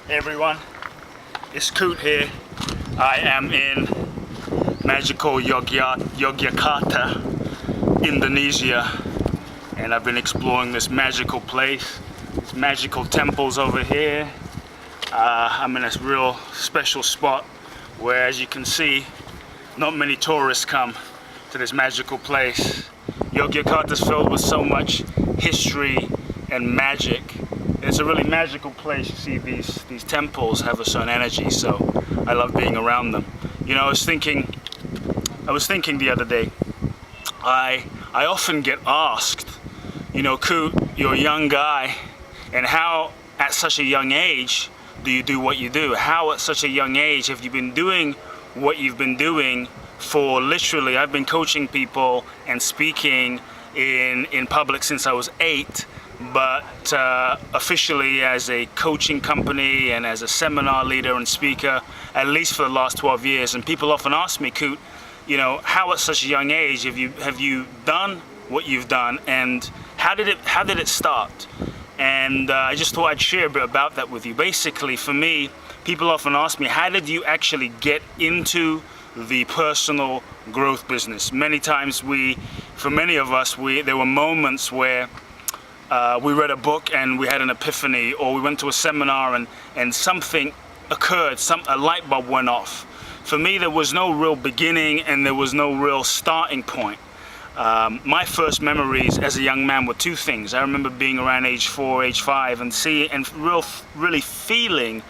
Hey everyone, it's Kute here. I am in magical Yogyakarta, Indonesia, and I've been exploring this magical place, these magical temples over here. I'm in a real special spot where, as you can see, not many tourists come to this magical place. Yogyakarta is filled with so much history and magic. It's a really magical place. You see these temples have a certain energy, so I love being around them. You know, I was thinking the other day, I often get asked, you know, Kute, you're a young guy, and how at such a young age do you do what you do? How at such a young age have you been doing what you've been doing for literally, I've been coaching people and speaking in public since I was 8, but officially as a coaching company and as a seminar leader and speaker at least for the last 12 years. And people often ask me, Kute, you know, how at such a young age have you done what you've done, and how did it start? And I just thought I'd share a bit about that with you. Basically, for me, people often ask me, how did you actually get into the personal growth business? Many times for many of us, there were moments where we read a book and we had an epiphany, or we went to a seminar and something occurred, a light bulb went off. For me, there was no real beginning and there was no real starting point. My first memories as a young man were two things. I remember being around age 4, age 5 and really feeling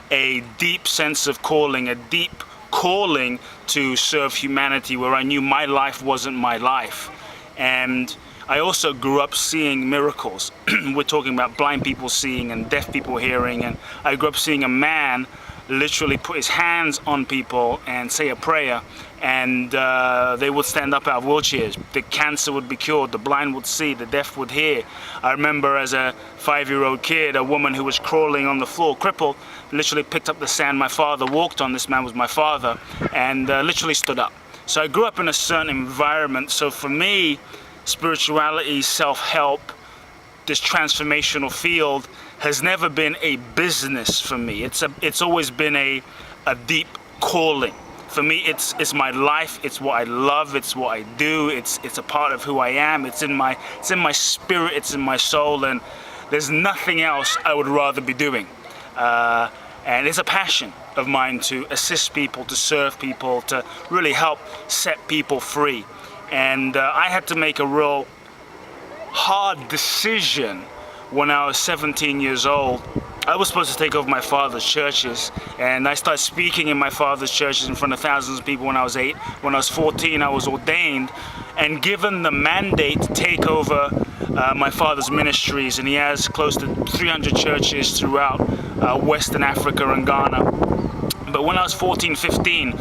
a deep sense of calling, a deep calling to serve humanity, where I knew my life wasn't my life. And I also grew up seeing miracles. We're talking about blind people seeing and deaf people hearing, and I grew up seeing a man literally put his hands on people and say a prayer, and they would stand up out of wheelchairs. The cancer would be cured, the blind would see, the deaf would hear. I remember as a 5-year-old kid, a woman who was crawling on the floor, crippled, literally picked up the sand my father walked on. This man was my father, and literally stood up. So I grew up in a certain environment. So for me, spirituality, self-help, this transformational field has never been a business for me. It's always been a deep calling. For me, it's my life, it's what I love, it's what I do, it's a part of who I am, it's in my spirit, it's in my soul, and there's nothing else I would rather be doing. And it's a passion of mine to assist people, to serve people, to really help set people free. And I had to make a real hard decision when I was 17 years old. I was supposed to take over my father's churches, and I started speaking in my father's churches in front of thousands of people when I was 8. When I was 14, I was ordained and given the mandate to take over my father's ministries, and he has close to 300 churches throughout Western Africa and Ghana. But when I was 14, 15,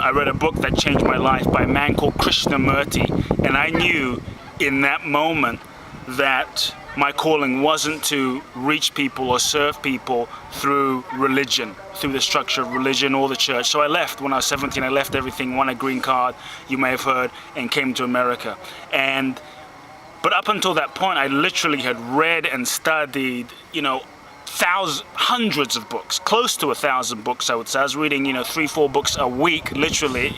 I read a book that changed my life by a man called Krishnamurti, and I knew in that moment that my calling wasn't to reach people or serve people through religion, through the structure of religion or the church. So I left when I was 17. I left everything, won a green card, you may have heard, and came to America. But up until that point, I literally had read and studied, you know, hundreds of books, close to 1,000 books, I would say. I was reading, you know, 3-4 books a week, literally,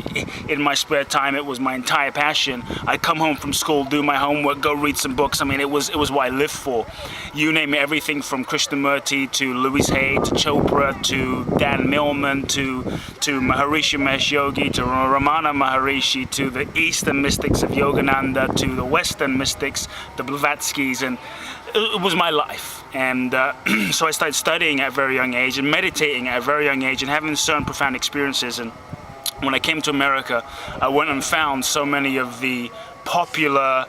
in my spare time. It was my entire passion. I'd come home from school, do my homework, go read some books. I mean, it was what I lived for. You name it, everything from Krishnamurti to Louise Hay to Chopra to Dan Millman to Maharishi Mahesh Yogi to Ramana Maharishi to the Eastern mystics of Yogananda to the Western mystics, the Blavatskys, and it was my life. And so I started studying at a very young age and meditating at a very young age and having certain profound experiences. And when I came to America, I went and found so many of the popular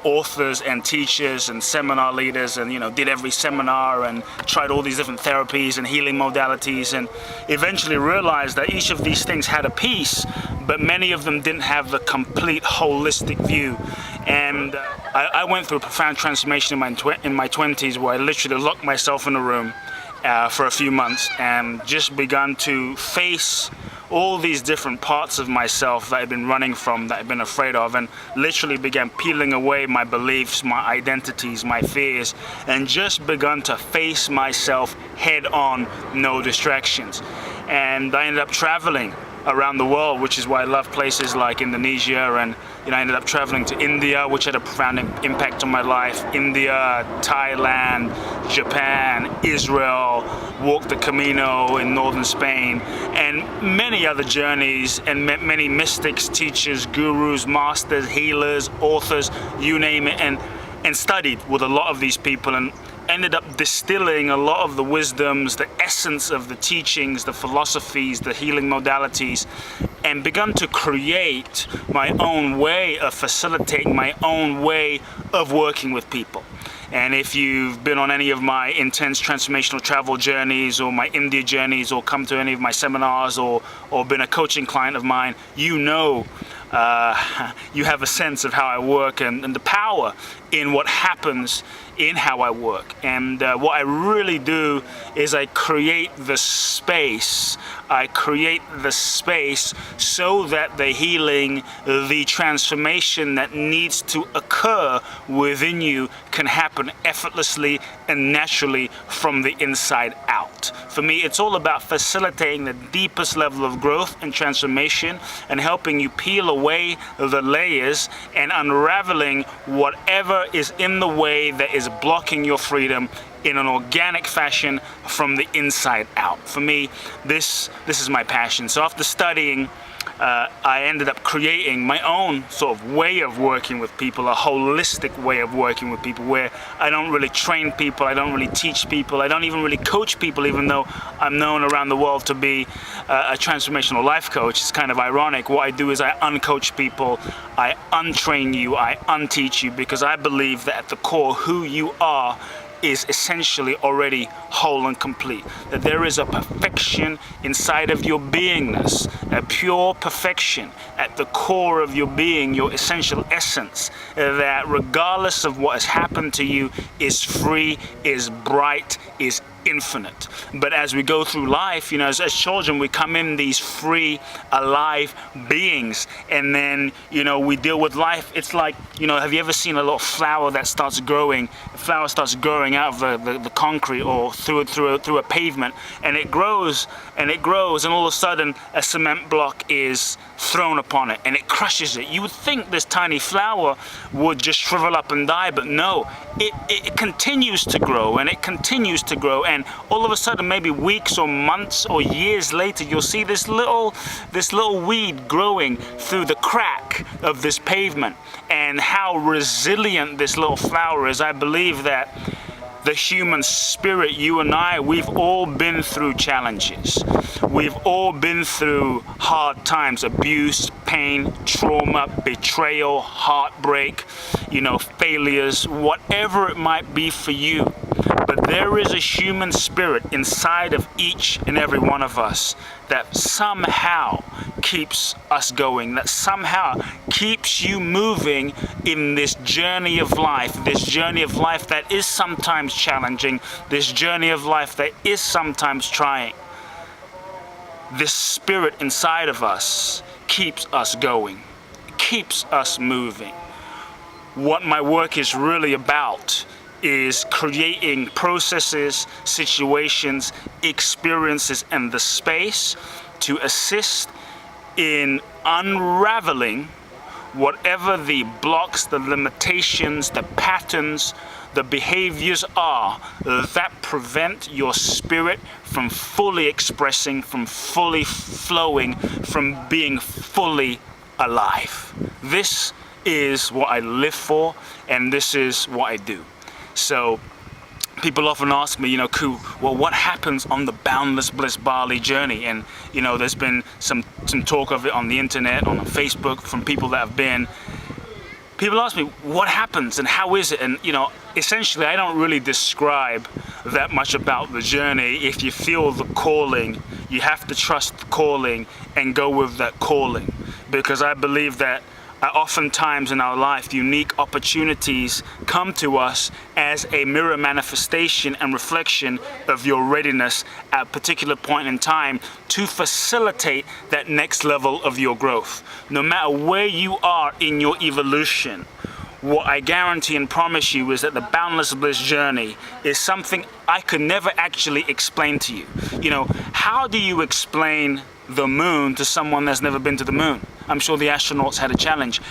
authors and teachers and seminar leaders, and, you know, did every seminar and tried all these different therapies and healing modalities, and eventually realized that each of these things had a piece, but many of them didn't have the complete holistic view. And I went through a profound transformation in my 20s, where I literally locked myself in a room for a few months and just begun to face all these different parts of myself that I've been running from, that I've been afraid of, and literally began peeling away my beliefs, my identities, my fears, and just begun to face myself head on, no distractions. And I ended up traveling around the world, which is why I love places like Indonesia, and I ended up traveling to India, which had a profound impact on my life. India, Thailand, Japan, Israel, walked the Camino in northern Spain, and many other journeys, and met many mystics, teachers, gurus, masters, healers, authors, you name it, and studied with a lot of these people, and ended up distilling a lot of the wisdoms, the essence of the teachings, the philosophies, the healing modalities, and begun to create my own way of facilitating, my own way of working with people. And if you've been on any of my intense transformational travel journeys, or my India journeys, or come to any of my seminars, or been a coaching client of mine, you know, you have a sense of how I work, and the power in what happens in how I work. And what I really do is I create the space. I create the space so that the healing, the transformation that needs to occur within you can happen effortlessly and naturally from the inside out. For me, it's all about facilitating the deepest level of growth and transformation, and helping you peel away the layers and unraveling whatever is in the way that is blocking your freedom in an organic fashion from the inside out. For me, this is my passion. So after studying, I ended up creating my own sort of way of working with people, a holistic way of working with people, where I don't really train people, I don't really teach people, I don't even really coach people, even though I'm known around the world to be a transformational life coach. It's kind of ironic. What I do is I uncoach people, I untrain you, I unteach you, because I believe that at the core, who you are is essentially already whole and complete. That there is a perfection inside of your beingness, a pure perfection at the core of your being, your essential essence, that regardless of what has happened to you, is free, is bright, is infinite. But as we go through life, as children, we come in these free, alive beings, and then we deal with life. It's like, have you ever seen a little flower that starts growing? The flower starts growing out of the concrete, or through a pavement, and it grows and it grows, and all of a sudden a cement block is thrown upon it and it crushes it. You would think this tiny flower would just shrivel up and die, but no, it continues to grow, and it continues to grow, and all of a sudden, maybe weeks or months or years later, you'll see this little weed growing through the crack of this pavement. And how resilient this little flower is. I believe that the human spirit, you and I, we've all been through challenges. We've all been through hard times, abuse, pain, trauma, betrayal, heartbreak, failures, whatever it might be for you. But there is a human spirit inside of each and every one of us that somehow keeps us going, that somehow keeps you moving in this journey of life that is sometimes challenging, this journey of life that is sometimes trying. This spirit inside of us keeps us going, keeps us moving. What my work is really about is creating processes, situations, experiences, and the space to assist in unraveling whatever the blocks, the limitations, the patterns, the behaviors are that prevent your spirit from fully expressing, from fully flowing, from being fully alive. This is what I live for, and this is what I do. So people often ask me, Kute, well, what happens on the Boundless Bliss Bali journey? And there's been some talk of it on the internet, on Facebook, from people that have been. People ask me, what happens and how is it? And essentially, I don't really describe that much about the journey. If you feel the calling, you have to trust the calling and go with that calling, because I believe that Oftentimes in our life, unique opportunities come to us as a mirror manifestation and reflection of your readiness at a particular point in time to facilitate that next level of your growth. No matter where you are in your evolution, what I guarantee and promise you is that the Boundless Bliss journey is something I could never actually explain to you. You know, how do you explain the moon to someone that's never been to the moon? I'm sure the astronauts had a challenge.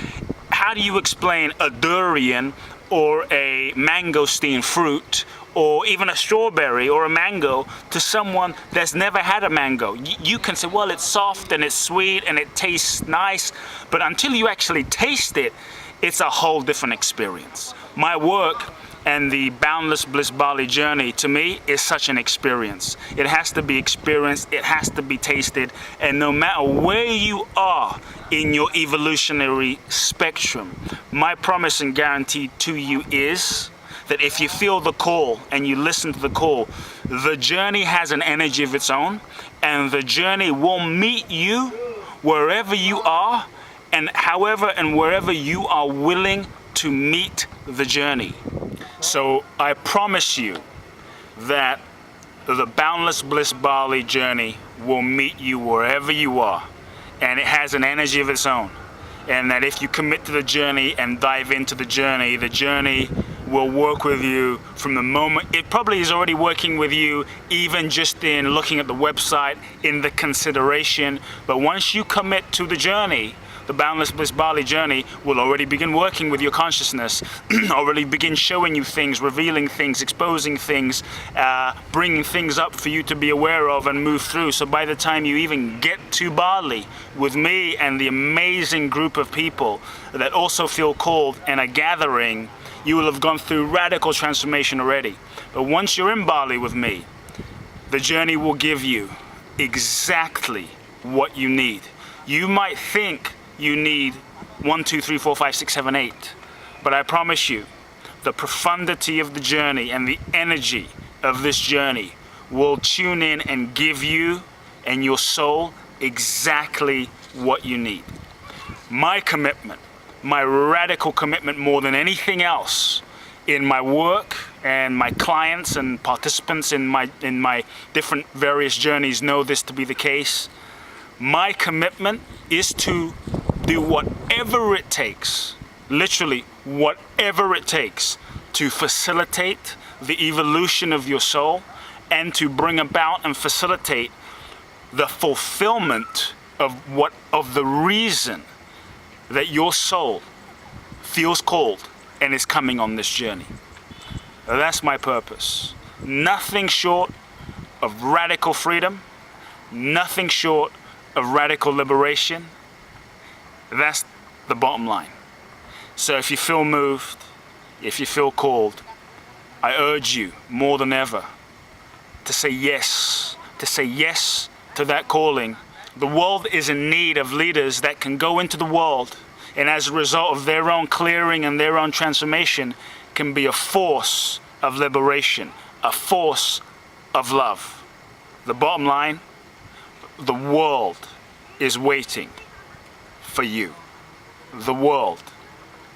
How do you explain a durian or a mangosteen fruit or even a strawberry or a mango to someone that's never had a mango? You can say, well, it's soft and it's sweet and it tastes nice, but until you actually taste it, it's a whole different experience. My work and the Boundless Bliss Bali journey, to me, is such an experience. It has to be experienced, it has to be tasted, and no matter where you are in your evolutionary spectrum, my promise and guarantee to you is that if you feel the call and you listen to the call, the journey has an energy of its own, and the journey will meet you wherever you are, and however and wherever you are willing to meet the journey. So I promise you that the Boundless Bliss Bali journey will meet you wherever you are, and it has an energy of its own. And that if you commit to the journey and dive into the journey will work with you from the moment. It probably is already working with you, even just in looking at the website, in the consideration. But once you commit to the journey, the Boundless Bliss Bali journey will already begin working with your consciousness, already begin showing you things, revealing things, exposing things, bringing things up for you to be aware of and move through. So by the time you even get to Bali with me and the amazing group of people that also feel called and are gathering, you will have gone through radical transformation already. But once you're in Bali with me, the journey will give you exactly what you need. You might think you need 1, 2, 3, 4, 5, 6, 7, 8. But I promise you, the profundity of the journey and the energy of this journey will tune in and give you and your soul exactly what you need. My commitment, my radical commitment more than anything else in my work, and my clients and participants in my different various journeys know this to be the case. My commitment is to do whatever it takes, literally whatever it takes, to facilitate the evolution of your soul and to bring about and facilitate the fulfillment of the reason that your soul feels called and is coming on this journey. That's my purpose. Nothing short of radical freedom, nothing short of radical liberation. That's the bottom line. So if you feel moved, if you feel called, I urge you more than ever to say yes to that calling. The world is in need of leaders that can go into the world and as a result of their own clearing and their own transformation can be a force of liberation, a force of love. The bottom line, the world is waiting for you. The world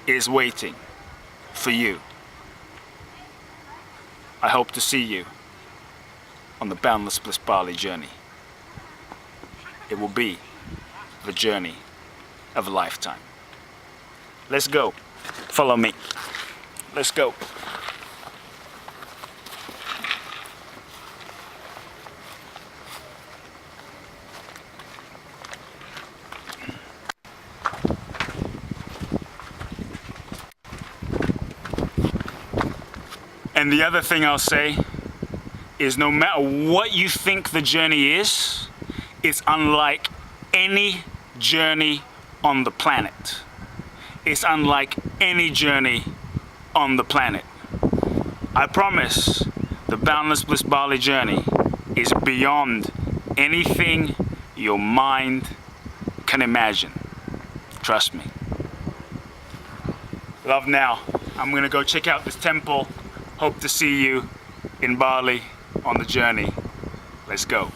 is waiting for you. I hope to see you on the Boundless Bliss Bali journey. It will be the journey of a lifetime. Let's go. Follow me. Let's go. And the other thing I'll say is no matter what you think the journey is, it's unlike any journey on the planet. It's unlike any journey on the planet. I promise the Boundless Bliss Bali journey is beyond anything your mind can imagine. Trust me. Love now. I'm gonna go check out this temple. Hope to see you in Bali on the journey. Let's go.